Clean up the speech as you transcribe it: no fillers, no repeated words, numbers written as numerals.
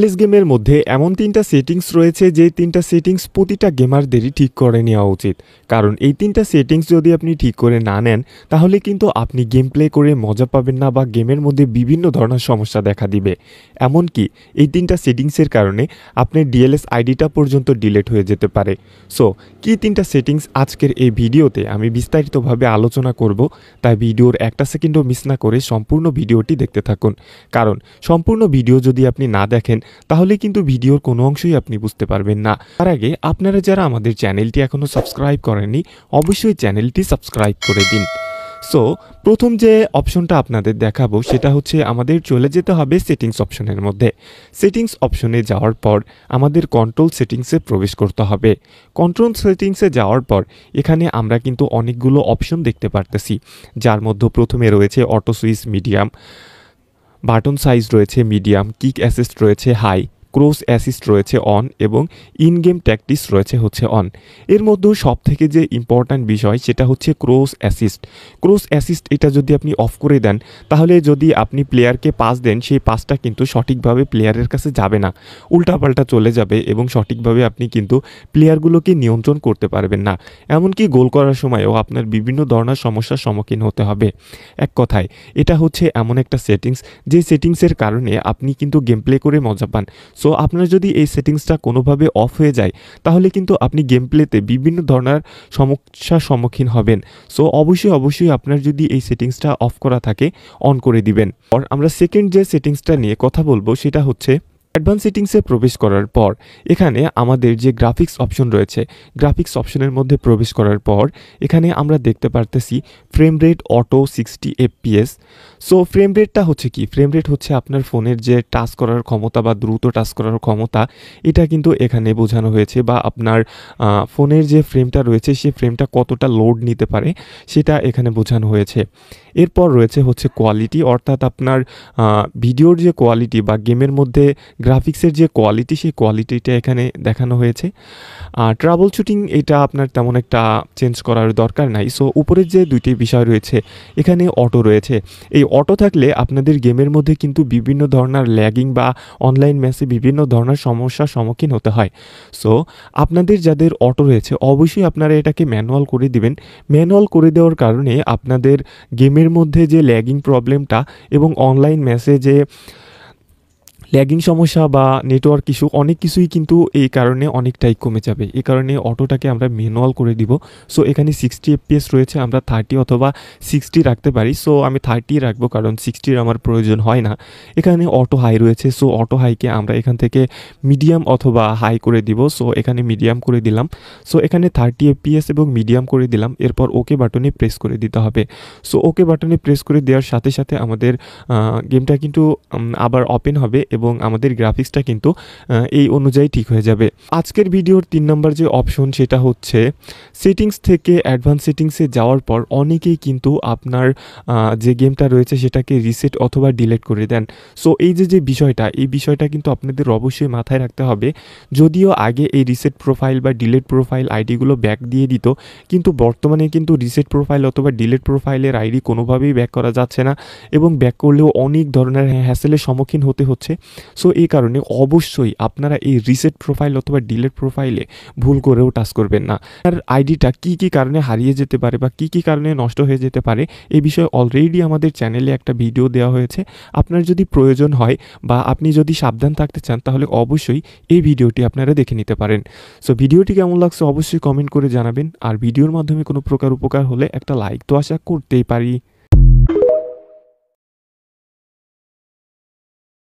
Place গেমের মধ্যে এমন 3টা সেটিংস রয়েছে যে 3টা সেটিংস প্রতিটা গেমারদেরই ঠিক করে নেওয়া উচিত, কারণ এই 3টা সেটিংস যদি আপনি ঠিক করে না নেন তাহলে কিন্তু আপনি গেম প্লে করে মজা পাবেন না বা গেমের মধ্যে বিভিন্ন ধরনের সমস্যা দেখা দিবে। এমনকি এই 3টা সেটিংসের কারণে আপনার ডিএলএস আইডিটা পর্যন্ত ডিলিট হয়ে যেতে পারে। সো কি 3টা সেটিংস আজকের এই ভিডিওতে আমি বিস্তারিতভাবে আলোচনা করব, তাই ভিডিওর একটা সেকেন্ডও মিস না করে সম্পূর্ণ ভিডিওটি দেখতে থাকুন, কারণ সম্পূর্ণ ভিডিও যদি আপনি না দেখেন তাহলে কিন্তু ভিডিওর কোনো অংশই আপনি বুঝতে পারবেন না। তার আগে আপনারা যারা আমাদের চ্যানেলটি এখনও সাবস্ক্রাইব করেননি অবশ্যই চ্যানেলটি সাবস্ক্রাইব করে দিন। সো প্রথম যে অপশনটা আপনাদের দেখাবো সেটা হচ্ছে আমাদের চলে যেতে হবে সেটিংস অপশনের মধ্যে। সেটিংস অপশনে যাওয়ার পর আমাদের কন্ট্রোল সেটিংসে প্রবেশ করতে হবে। কন্ট্রোল সেটিংসে যাওয়ার পর এখানে আমরা কিন্তু অনেকগুলো অপশন দেখতে পারতেছি, যার মধ্যে প্রথমে রয়েছে auto switch medium, button size রয়েছে মিডিয়াম, কিক অ্যাসিস্ট রয়েছে হাই, ক্রস অ্যাসিস্ট রয়েছে অন এবং ইন গেম ট্যাকটিক্স রয়েছে হচ্ছে অন। এর মধ্যেও সব থেকে যে ইম্পর্ট্যান্ট বিষয় সেটা হচ্ছে ক্রস অ্যাসিস্ট। ক্রস অ্যাসিস্ট এটা যদি আপনি অফ করে দেন তাহলে যদি আপনি প্লেয়ারকে পাস দেন সেই পাসটা কিন্তু সঠিকভাবে প্লেয়ারের কাছে যাবে না, উল্টাপাল্টা চলে যাবে এবং সঠিকভাবে আপনি কিন্তু প্লেয়ারগুলোকে নিয়ন্ত্রণ করতে পারবেন না। এমনকি গোল করার সময়ও আপনার বিভিন্ন ধরনের সমস্যার সম্মুখীন হতে হবে। এক কথায় এটা হচ্ছে এমন একটা সেটিংস যে সেটিংসের কারণে আপনি কিন্তু গেম প্লে করে মজা পান। সো আপনার যদি এই সেটিংসটা কোনোভাবে অফ হয়ে যায় তাহলে কিন্তু আপনি গেম প্লেতে বিভিন্ন ধরনের সমস্যার সম্মুখীন হবেন। সো অবশ্যই আপনার যদি এই সেটিংসটা অফ করা থাকে অন করে দিবেন। আর আমরা সেকেন্ড যে সেটিংসটা নিয়ে কথা বলবো সেটা হচ্ছে অ্যাডভান্স সেটিংসে প্রবেশ করার পর এখানে আমাদের যে গ্রাফিক্স অপশন রয়েছে, গ্রাফিক্স অপশনের মধ্যে প্রবেশ করার পর এখানে আমরা দেখতে পারতেছি frame rate auto 60 FPS। So frame রেটটা হচ্ছে কি? ফ্রেম রেট হচ্ছে আপনার ফোনের যে টাচ করার ক্ষমতা বা দ্রুত টাচ করার ক্ষমতা, এটা কিন্তু এখানে বোঝানো হয়েছে, বা আপনার ফোনের যে ফ্রেমটা রয়েছে সেই ফ্রেমটা কতটা লোড নিতে পারে সেটা এখানে বোঝানো হয়েছে। এরপর রয়েছে হচ্ছে কোয়ালিটি, অর্থাৎ আপনার ভিডিওর যে কোয়ালিটি বা গেমের মধ্যে গ্রাফিক্সের যে কোয়ালিটি সেই কোয়ালিটিটা এখানে দেখানো হয়েছে। ট্রাবল শুটিং এটা আপনার তেমন একটা চেঞ্জ করার দরকার নাই। সো উপরের যে দুইটি বিষয় রয়েছে এখানে অটো রয়েছে। এই অটো থাকলে আপনাদের গেমের মধ্যে কিন্তু বিভিন্ন ধরনের ল্যাগিং বা অনলাইন ম্যাচে বিভিন্ন ধরনের সমস্যার সম্মুখীন হতে হয়। সো আপনাদের যাদের অটো রয়েছে অবশ্যই আপনারা এটাকে ম্যানুয়াল করে দিবেন। ম্যানুয়াল করে দেওয়ার কারণে আপনাদের গেমের মধ্যে যে ল্যাগিং প্রবলেমটা এবং অনলাইন ম্যাচে যে ল্যাগিং সমস্যা বা নেটওয়ার্ক ইস্যু অনেক কিছুই কিন্তু এই কারণে অনেকটাই কমে যাবে। এই কারণে অটোটাকে আমরা ম্যানুয়াল করে দিব। সো এখানে 60 FPS রয়েছে, আমরা 30 অথবা 60 রাখতে পারি। সো আমি 30 রাখবো কারণ 60 আমার প্রয়োজন হয় না। এখানে অটো হাই রয়েছে, সো অটো হাইকে আমরা এখান থেকে মিডিয়াম অথবা হাই করে দিব। সো এখানে মিডিয়াম করে দিলাম। সো এখানে 30 FPS এবং মিডিয়াম করে দিলাম। এরপর ওকে বাটনে প্রেস করে দিতে হবে। সো ওকে বাটনে প্রেস করে দেওয়ার সাথে সাথে আমাদের গেমটা কিন্তু আবার ওপেন হবে এবং আমাদের গ্রাফিক্সটা কিন্তু এই অনুযায়ী ঠিক হয়ে যাবে। আজকের ভিডিওর 3 নম্বর যে অপশন সেটা হচ্ছে সেটিংস থেকে অ্যাডভান্স সেটিংসে যাওয়ার পর অনেকেই কিন্তু আপনার যে গেমটা রয়েছে সেটাকে রিসেট অথবা ডিলিট করে দেন। সো এই যে বিষয়টা, এই বিষয়টা কিন্তু আপনাদের অবশ্যই মাথায় রাখতে হবে। যদিও আগে এই রিসেট প্রোফাইল বা ডিলিট প্রোফাইল আইডিগুলো ব্যাক দিয়ে দিত, কিন্তু বর্তমানে কিন্তু রিসেট প্রোফাইল অথবা ডিলিট প্রোফাইলের আইডি কোনোভাবেই ব্যাক করা যাচ্ছে না এবং ব্যাক করলেও অনেক ধরনের হ্যাসেলের সম্মুখীন হতে হচ্ছে। সো এই কারণে অবশ্যই আপনারা এই রিসেট প্রোফাইল অথবা ডিলিট প্রোফাইলে ভুল করেও টাচ করবেন না। আর আইডিটা কী কী কারণে হারিয়ে যেতে পারে বা কী কী কারণে নষ্ট হয়ে যেতে পারে এই বিষয়ে অলরেডি আমাদের চ্যানেলে একটা ভিডিও দেওয়া হয়েছে। আপনার যদি প্রয়োজন হয় বা আপনি যদি সাবধান থাকতে চান তাহলে অবশ্যই এই ভিডিওটি আপনারা দেখে নিতে পারেন। সো ভিডিওটি কেমন লাগছে অবশ্যই কমেন্ট করে জানাবেন। আর ভিডিওর মাধ্যমে কোনো প্রকার উপকার হলে একটা লাইক তো আশা করতেই পারি।